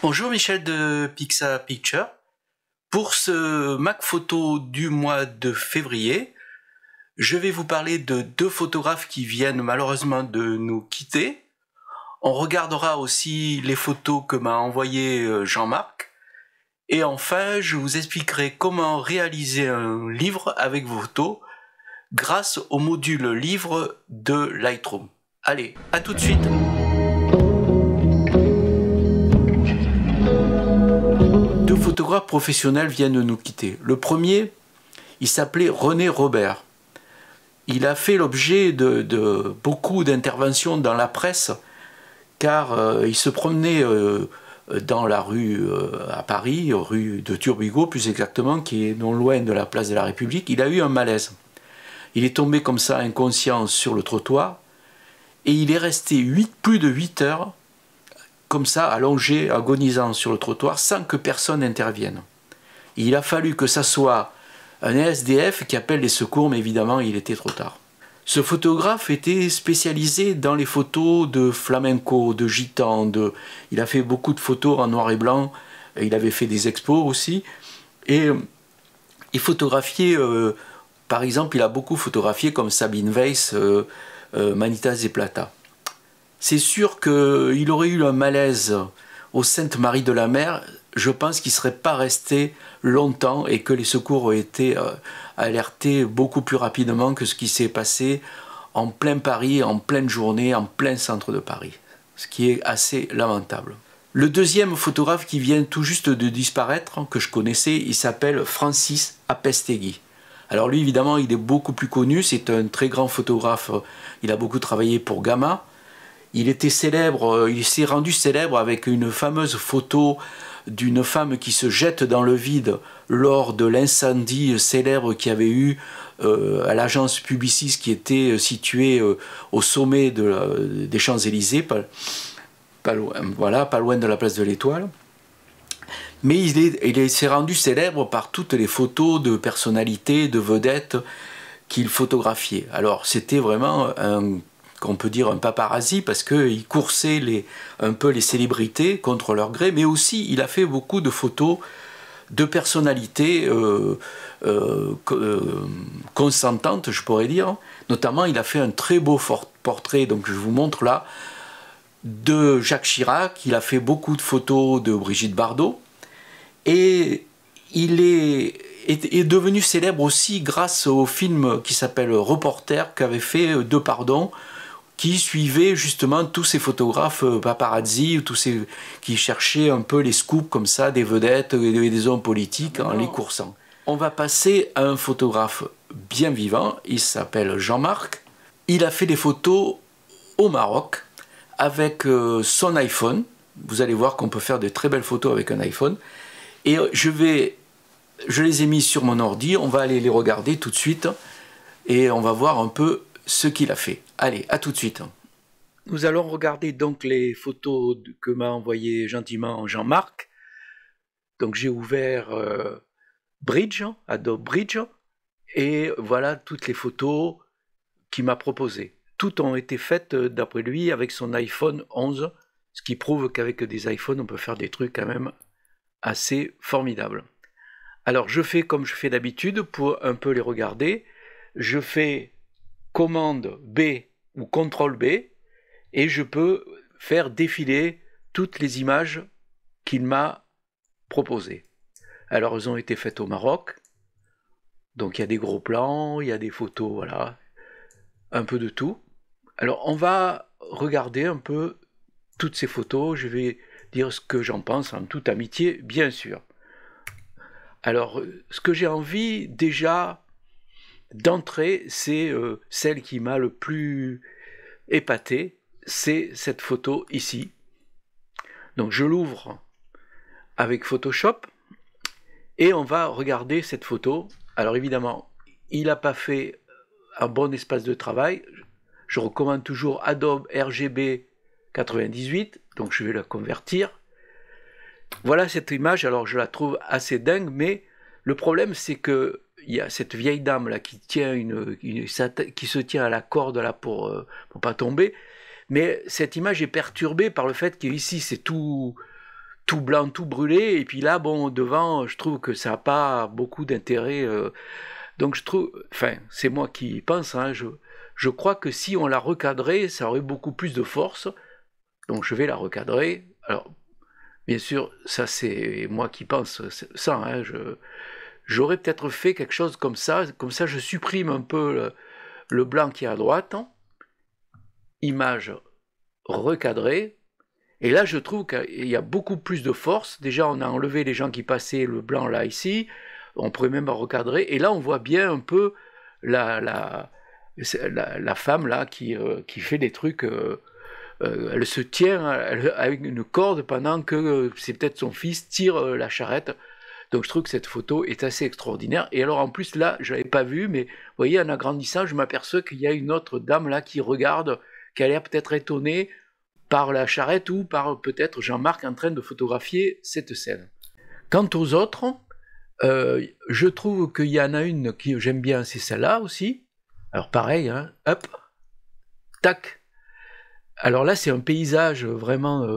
Bonjour Michel de Pixa Picture. Pour ce Mac Photo du mois de février, je vais vous parler de deux photographes qui viennent malheureusement de nous quitter. On regardera aussi les photos que m'a envoyé Jean-Marc. Et enfin, je vous expliquerai comment réaliser un livre avec vos photos grâce au module livre de Lightroom. Allez, à tout de suite. Deux photographes professionnels viennent de nous quitter. Le premier, il s'appelait René Robert. Il a fait l'objet de beaucoup d'interventions dans la presse, car il se promenait dans la rue à Paris, rue de Turbigo plus exactement, qui est non loin de la place de la République. Il a eu un malaise. Il est tombé comme ça inconscient sur le trottoir et il est resté plus de 8 heures comme ça, allongé, agonisant sur le trottoir, sans que personne n'intervienne. Il a fallu que ça soit un SDF qui appelle les secours, mais évidemment, il était trop tard. Ce photographe était spécialisé dans les photos de flamenco, de gitans, il a fait beaucoup de photos en noir et blanc, il avait fait des expos aussi, et il photographiait, par exemple, il a beaucoup photographié comme Sabine Weiss, Manitas et Plata. C'est sûr qu'il aurait eu un malaise au Sainte-Marie de la Mer, je pense qu'il ne serait pas resté longtemps et que les secours auraient été alertés beaucoup plus rapidement que ce qui s'est passé en plein Paris, en pleine journée, en plein centre de Paris. Ce qui est assez lamentable. Le deuxième photographe qui vient tout juste de disparaître, que je connaissais, il s'appelle Francis Apestegui. Alors lui, évidemment, il est beaucoup plus connu, c'est un très grand photographe, il a beaucoup travaillé pour Gamma. Il était célèbre, il s'est rendu célèbre avec une fameuse photo d'une femme qui se jette dans le vide lors de l'incendie célèbre qu'il y avait eu à l'agence Publicis qui était située au sommet des Champs-Élysées, pas loin de la place de l'Étoile. Mais il s'est rendu célèbre par toutes les photos de personnalités, de vedettes qu'il photographiait. Alors c'était vraiment qu'on peut dire un paparazzi, parce qu'il coursait un peu les célébrités contre leur gré, mais aussi il a fait beaucoup de photos de personnalités consentantes, je pourrais dire. Notamment, il a fait un très beau portrait, donc je vous montre là, de Jacques Chirac. Il a fait beaucoup de photos de Brigitte Bardot, et il est devenu célèbre aussi grâce au film qui s'appelle Reporter, qu'avait fait Depardieu, qui suivait justement tous ces photographes paparazzi, qui cherchaient un peu les scoops comme ça, des vedettes, des hommes politiques en les coursant. On va passer à un photographe bien vivant, il s'appelle Jean-Marc. Il a fait des photos au Maroc avec son iPhone. Vous allez voir qu'on peut faire de très belles photos avec un iPhone. Et je les ai mis sur mon ordi, on va aller les regarder tout de suite et on va voir un peu ce qu'il a fait. Allez, à tout de suite. Nous allons regarder donc les photos que m'a envoyé gentiment Jean-Marc. Donc j'ai ouvert Bridge, Adobe Bridge, et voilà toutes les photos qu'il m'a proposées. Toutes ont été faites d'après lui avec son iPhone 11, ce qui prouve qu'avec des iPhones on peut faire des trucs quand même assez formidables. Alors je fais comme je fais d'habitude pour un peu les regarder. Je fais commande B ou CTRL B et je peux faire défiler toutes les images qu'il m'a proposées. Alors elles ont été faites au Maroc, donc il y a des gros plans, il y a des photos, voilà, un peu de tout. Alors on va regarder un peu toutes ces photos, je vais dire ce que j'en pense en toute amitié, bien sûr. Alors ce que j'ai envie déjà d'entrée, c'est celle qui m'a le plus épaté, c'est cette photo ici. Donc je l'ouvre avec Photoshop et on va regarder cette photo. Alors évidemment, il n'a pas fait un bon espace de travail. Je recommande toujours Adobe RGB 98, donc je vais la convertir. Voilà cette image, alors je la trouve assez dingue, mais le problème c'est que il y a cette vieille dame là qui tient qui se tient à la corde là pour pas tomber, mais cette image est perturbée par le fait qu'ici c'est tout tout blanc, tout brûlé, et puis là, bon, devant, je trouve que ça n'a pas beaucoup d'intérêt. Donc je trouve, enfin, c'est moi qui pense, hein, je crois que si on la recadrait, ça aurait beaucoup plus de force. Donc je vais la recadrer. Alors, bien sûr, ça c'est moi qui pense ça, hein, j'aurais peut-être fait quelque chose comme ça je supprime un peu le blanc qui est à droite, image recadrée, et là je trouve qu'il y a beaucoup plus de force. Déjà on a enlevé les gens qui passaient le blanc là ici, on pourrait même recadrer, et là on voit bien un peu la femme là qui fait des trucs, elle se tient avec une corde pendant que c'est peut-être son fils tire la charrette. Donc je trouve que cette photo est assez extraordinaire. Et alors en plus là, je ne l'avais pas vu, mais vous voyez, en agrandissant, je m'aperçois qu'il y a une autre dame là qui regarde, qui a l'air peut-être étonnée par la charrette ou par peut-être Jean-Marc en train de photographier cette scène. Quant aux autres, je trouve qu'il y en a une que j'aime bien, c'est celle-là aussi. Alors pareil, hein, hop, tac. Alors là, c'est un paysage vraiment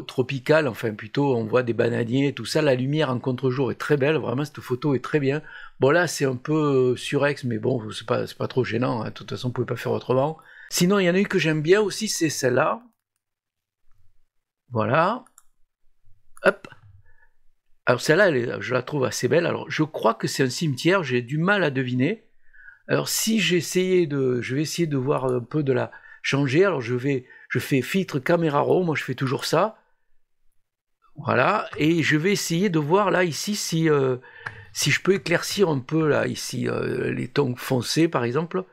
tropical, enfin plutôt, on voit des bananiers, tout ça. La lumière en contre-jour est très belle, vraiment, cette photo est très bien. Bon, là, c'est un peu surex, mais bon, c'est pas trop gênant, hein. De toute façon, on ne pouvait pas faire autrement. Sinon, il y en a une que j'aime bien aussi, c'est celle-là. Voilà. Hop. Alors celle-là, je la trouve assez belle. Alors, je crois que c'est un cimetière, j'ai du mal à deviner. Alors, si je vais essayer de voir un peu de la changer. Alors je fais filtre caméra raw, moi je fais toujours ça. Voilà, et je vais essayer de voir là ici si je peux éclaircir un peu là ici les tons foncés par exemple.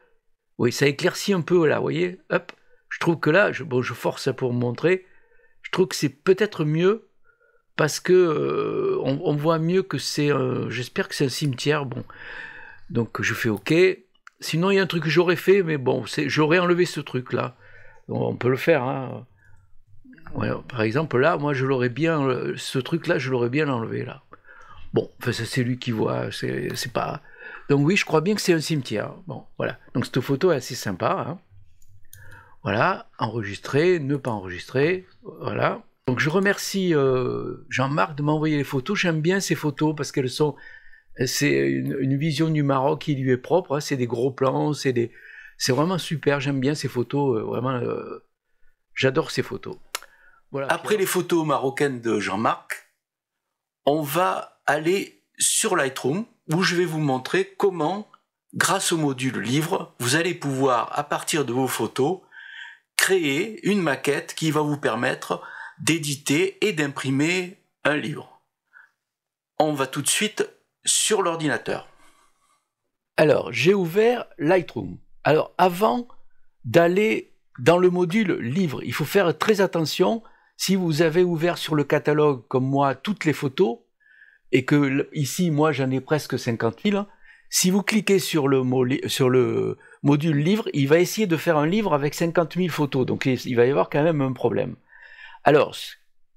Oui, ça éclaircit un peu là, vous voyez. Hop, je trouve que là, je force pour montrer. Je trouve que c'est peut-être mieux parce que on voit mieux que c'est. J'espère que c'est un cimetière. Bon, donc je fais OK. Sinon, il y a un truc que j'aurais fait, mais bon, j'aurais enlevé ce truc-là. On peut le faire, hein. Ouais, par exemple, là, moi, ce truc-là, je l'aurais bien enlevé, là. Bon, enfin, c'est lui qui voit, c'est pas... Donc oui, je crois bien que c'est un cimetière. Bon, voilà. Donc cette photo est assez sympa, hein. Voilà, enregistrer, ne pas enregistrer, voilà. Donc je remercie Jean-Marc de m'envoyer les photos. J'aime bien ces photos parce qu'elles sont... C'est une vision du Maroc qui lui est propre, hein. C'est des gros plans, c'est vraiment super, j'aime bien ces photos, vraiment, j'adore ces photos. Voilà. Après les photos marocaines de Jean-Marc, on va aller sur Lightroom, où je vais vous montrer comment, grâce au module livre, vous allez pouvoir, à partir de vos photos, créer une maquette qui va vous permettre d'éditer et d'imprimer un livre. On va tout de suite sur l'ordinateur. Alors, j'ai ouvert Lightroom. Alors, avant d'aller dans le module livre, il faut faire très attention. Si vous avez ouvert sur le catalogue, comme moi, toutes les photos, et que ici, moi, j'en ai presque 50 000, si vous cliquez sur le module livre, il va essayer de faire un livre avec 50 000 photos. Donc, il va y avoir quand même un problème. Alors,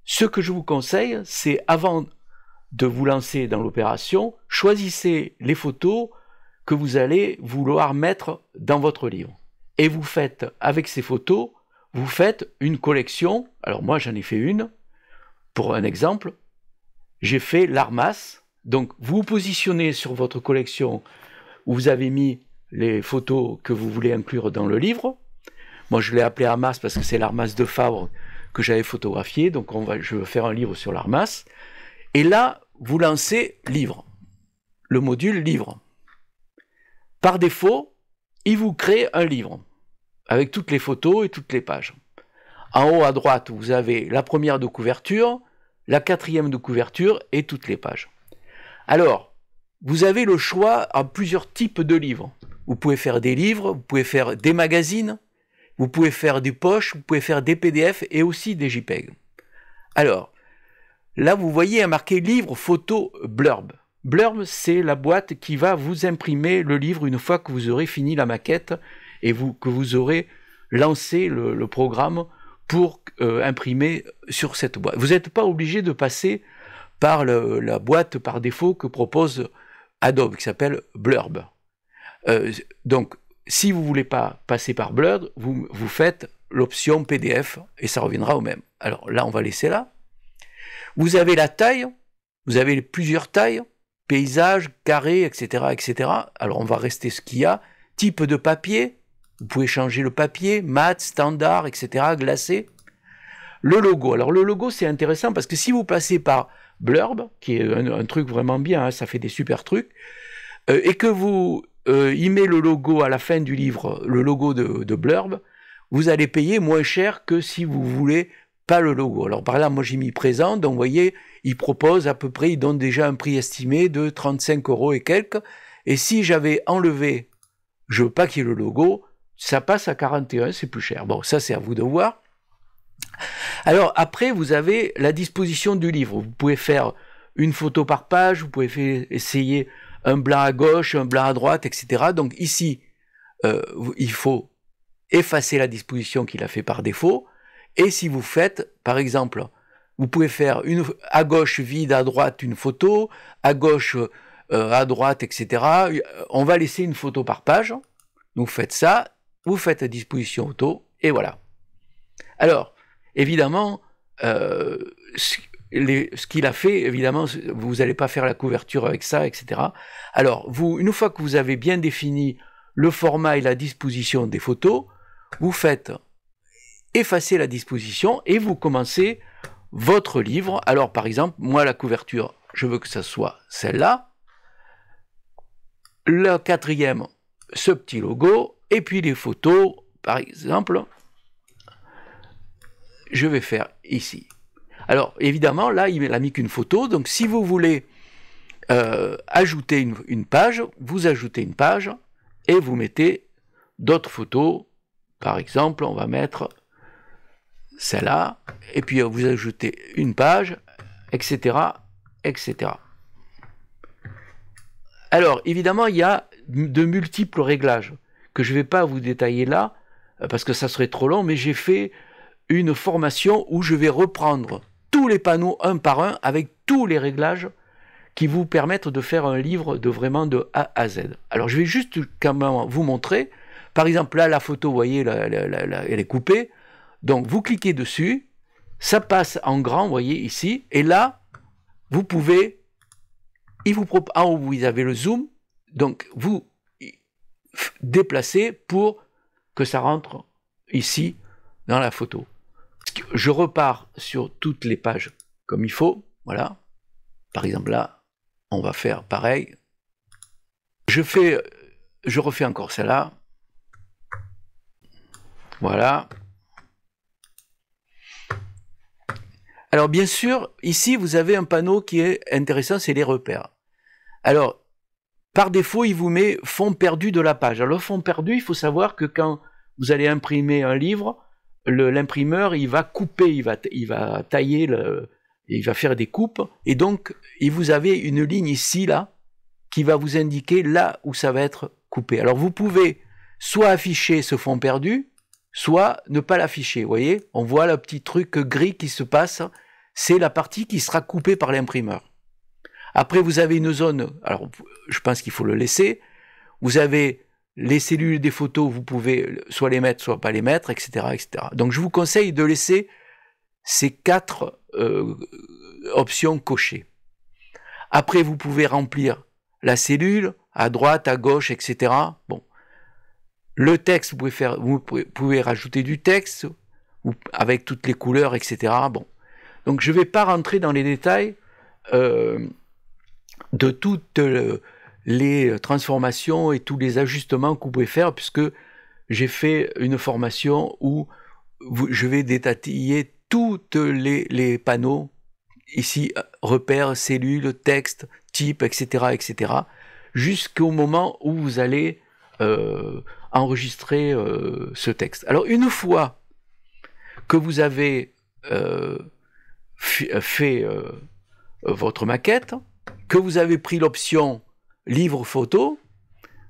ce que je vous conseille, c'est avant de vous lancer dans l'opération, choisissez les photos que vous allez vouloir mettre dans votre livre. Et vous faites, avec ces photos, vous faites une collection. Alors moi, j'en ai fait une. Pour un exemple, j'ai fait l'Armas. Donc, vous vous positionnez sur votre collection où vous avez mis les photos que vous voulez inclure dans le livre. Moi, je l'ai appelé Armas parce que c'est l'Armas de Fabre que j'avais photographié. Donc, je vais faire un livre sur l'Armas. Et là, vous lancez livre, le module livre. Par défaut, il vous crée un livre avec toutes les photos et toutes les pages. En haut à droite, vous avez la première de couverture, la quatrième de couverture et toutes les pages. Alors, vous avez le choix en plusieurs types de livres. Vous pouvez faire des livres, vous pouvez faire des magazines, vous pouvez faire des poches, vous pouvez faire des PDF et aussi des JPEG. Alors, là, vous voyez marqué livre, photo, blurb. Blurb, c'est la boîte qui va vous imprimer le livre une fois que vous aurez fini la maquette et que vous aurez lancé le programme pour imprimer sur cette boîte. Vous n'êtes pas obligé de passer par la boîte par défaut que propose Adobe, qui s'appelle Blurb. Donc, si vous ne voulez pas passer par Blurb, vous faites l'option PDF et ça reviendra au même. Alors là, on va laisser là. Vous avez la taille, vous avez plusieurs tailles, paysage, carré, etc., etc. Alors on va rester ce qu'il y a. Type de papier, vous pouvez changer le papier, mat, standard, etc., glacé. Le logo. Alors le logo, c'est intéressant parce que si vous passez par Blurb, qui est un truc vraiment bien, hein, ça fait des super trucs, et que vous y mettez le logo à la fin du livre, le logo de Blurb, vous allez payer moins cher que si vous voulez pas le logo. Alors par là, moi j'ai mis présent, donc vous voyez, il propose à peu près, il donne déjà un prix estimé de 35 € et quelques, et si j'avais enlevé, je veux pas qu'il y ait le logo, ça passe à 41, c'est plus cher. Bon, ça c'est à vous de voir. Alors après, vous avez la disposition du livre. Vous pouvez faire une photo par page, vous pouvez essayer un blanc à gauche, un blanc à droite, etc. Donc ici, il faut effacer la disposition qu'il a fait par défaut. Et si vous faites, par exemple, vous pouvez faire à gauche vide, à droite une photo, à gauche, à droite, etc. On va laisser une photo par page. Vous faites ça, vous faites la disposition auto, et voilà. Alors, évidemment, ce qu'il a fait, évidemment, vous n'allez pas faire la couverture avec ça, etc. Alors, une fois que vous avez bien défini le format et la disposition des photos, vous faites effacer la disposition et vous commencez votre livre. Alors, par exemple, moi, la couverture, je veux que ça soit celle-là. Le quatrième, ce petit logo. Et puis les photos, par exemple, je vais faire ici. Alors, évidemment, là, il n'a mis qu'une photo. Donc, si vous voulez ajouter une page, vous ajoutez une page et vous mettez d'autres photos. Par exemple, on va mettre celle-là. Et puis, vous ajoutez une page, etc., etc. Alors, évidemment, il y a de multiples réglages que je ne vais pas vous détailler là, parce que ça serait trop long, mais j'ai fait une formation où je vais reprendre tous les panneaux un par un avec tous les réglages qui vous permettent de faire un livre vraiment de A à Z. Alors je vais juste quand même vous montrer. Par exemple là la photo, vous voyez, elle est coupée. Donc vous cliquez dessus, ça passe en grand, vous voyez ici, et là vous pouvez, en haut vous avez le zoom, donc vous déplacez pour que ça rentre ici dans la photo. Je repars sur toutes les pages comme il faut, voilà. Par exemple là, on va faire pareil. Je refais encore celle-là. Voilà. Alors bien sûr, ici vous avez un panneau qui est intéressant, c'est les repères. Alors, par défaut, il vous met fond perdu de la page. Alors le fond perdu, il faut savoir que quand vous allez imprimer un livre, l'imprimeur, il va couper, il va tailler, il va faire des coupes, et donc vous avez une ligne ici, là, qui va vous indiquer là où ça va être coupé. Alors vous pouvez soit afficher ce fond perdu, soit ne pas l'afficher, vous voyez, on voit le petit truc gris qui se passe, c'est la partie qui sera coupée par l'imprimeur. Après vous avez une zone, alors je pense qu'il faut le laisser, vous avez les cellules des photos, vous pouvez soit les mettre, soit pas les mettre, etc., etc. Donc je vous conseille de laisser ces 4 options cochées. Après vous pouvez remplir la cellule, à droite, à gauche, etc. Bon. Le texte, vous pouvez rajouter du texte, avec toutes les couleurs, etc. Bon. Donc je ne vais pas rentrer dans les détails de toutes les transformations et tous les ajustements que vous pouvez faire, puisque j'ai fait une formation où je vais détailler tous les panneaux, ici, repères, cellules, texte, type, etc., etc., jusqu'au moment où vous allez enregistrer ce texte. Alors, une fois que vous avez fait votre maquette, que vous avez pris l'option livre photo,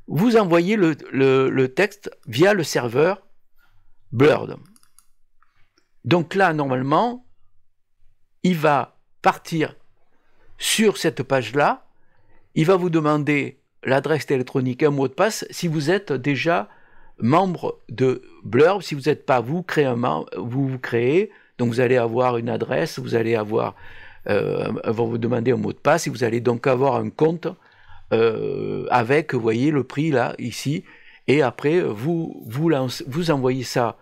vous envoyez le texte via le serveur Blurb. Donc là, normalement, il va partir sur cette page-là, il va vous demander l'adresse électronique, un mot de passe, si vous êtes déjà membre de Blurb. Si vous n'êtes pas, vous créez, donc vous allez avoir une adresse, vous allez avoir vont vous demander un mot de passe et vous allez donc avoir un compte avec, vous voyez, le prix là, ici, et après, vous envoyez ça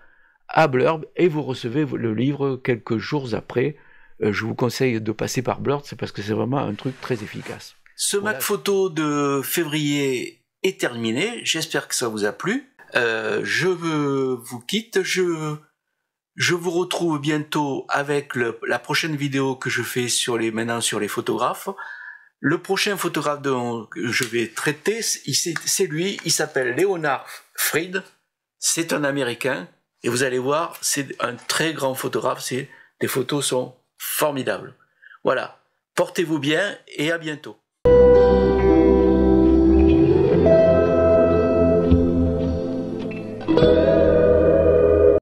à Blurb et vous recevez le livre quelques jours après. Je vous conseille de passer par Blurb, c'est parce que c'est vraiment un truc très efficace. Ce voilà. Mac Photo de février est terminé, j'espère que ça vous a plu. Je vous quitte, je vous retrouve bientôt avec la prochaine vidéo que je fais maintenant sur les photographes. Le prochain photographe que je vais traiter, c'est lui, il s'appelle Leonard Fried, c'est un Américain, et vous allez voir, c'est un très grand photographe, les photos sont formidables. Voilà, portez-vous bien et à bientôt.